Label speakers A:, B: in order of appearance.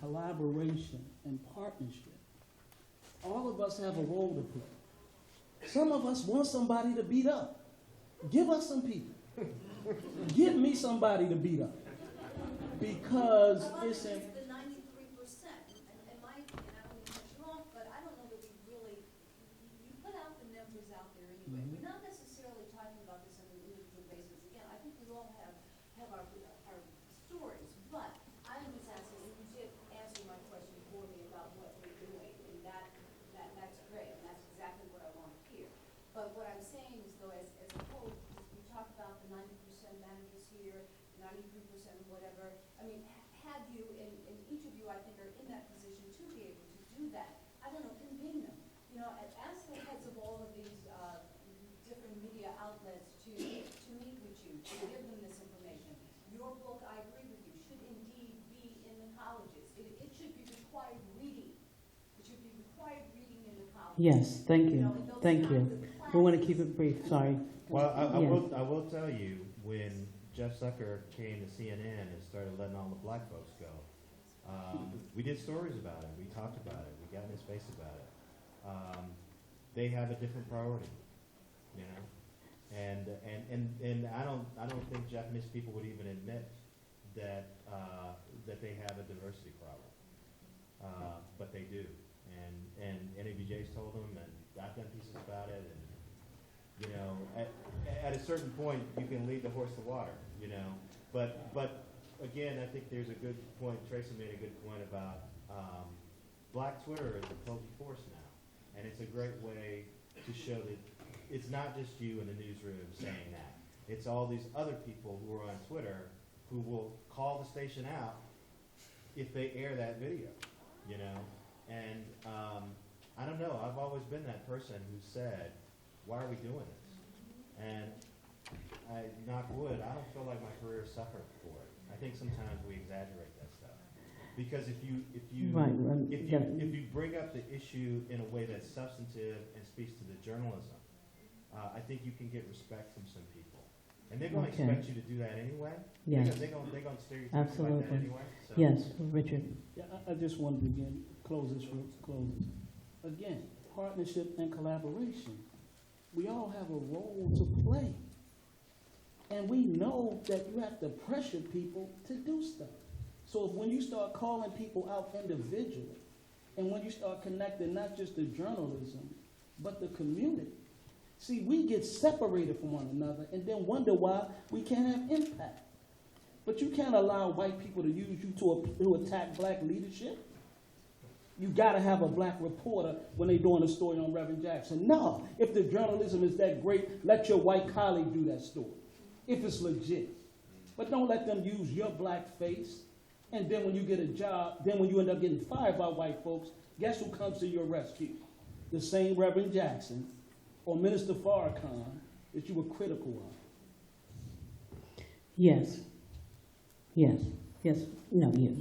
A: collaboration, and partnership, all of us have a role to play. Some of us want somebody to beat up. Give us some people. Give me somebody to beat up. Because it's in...
B: the 93%. And my, and I don't mean to cut you off, but I don't know that we really, you put out the numbers out there anyway. We're not necessarily talking about this on an individual basis. Again, I think we all have our stories, but I was asking, and you did answer my question for me about what we're doing, and that's great, and that's exactly what I want to hear. But what I'm saying is, though, as a whole, we talk about the 90% managers here, 93% whatever. I mean, have you, and each of you, I think, are in that position to be able to do that. I don't know, convene them. You know, ask the heads of all of these different media outlets to meet with you, to give them this information. Your book, I agree with you, should indeed be in the colleges. It should be required reading. It should be required reading in the colleges.
C: Yes, thank you. Thank you. We want to keep it brief, sorry.
D: Well, I will tell you, when Jeff Zucker came to CNN and started letting all the black folks go, we did stories about it. We talked about it. We got in his face about it. They have a different priority, you know, and I don't think Japanese people would even admit that that they have a diversity problem, but they do, and NAACP's told them, and I've done pieces about it, and you know, at a certain point, you can lead the horse to water, you know. But again, I think there's a good point. Tracy made a good point about Black Twitter is a potent force now, and it's a great way to show that it's not just you in the newsroom saying that. It's all these other people who are on Twitter who will call the station out if they air that video, you know. And I don't know. I've always been that person who said, why are we doing this? And knock wood, I don't feel like my career suffered for it. I think sometimes we exaggerate that stuff. Because if you bring up the issue in a way that's substantive and speaks to the journalism, I think you can get respect from some people. And they're going to expect you to do that anyway.
C: Yes.
D: They're going to stereotype
C: Absolutely.
D: like that anyway. So.
C: Yes, Richard.
A: Yeah, I just wanted to again close this. Again, partnership and collaboration. We all have a role to play. And we know that you have to pressure people to do stuff. So when you start calling people out individually, and when you start connecting not just the journalism, but the community, see, we get separated from one another and then wonder why we can't have impact. But you can't allow white people to use you to attack black leadership. You got to have a black reporter when they're doing a story on Reverend Jackson. No, if the journalism is that great, let your white colleague do that story, if it's legit. But don't let them use your black face. And then when you get a job, then when you end up getting fired by white folks, guess who comes to your rescue? The same Reverend Jackson or Minister Farrakhan that you were critical of.
C: Yes. Yes. Yes. No, you.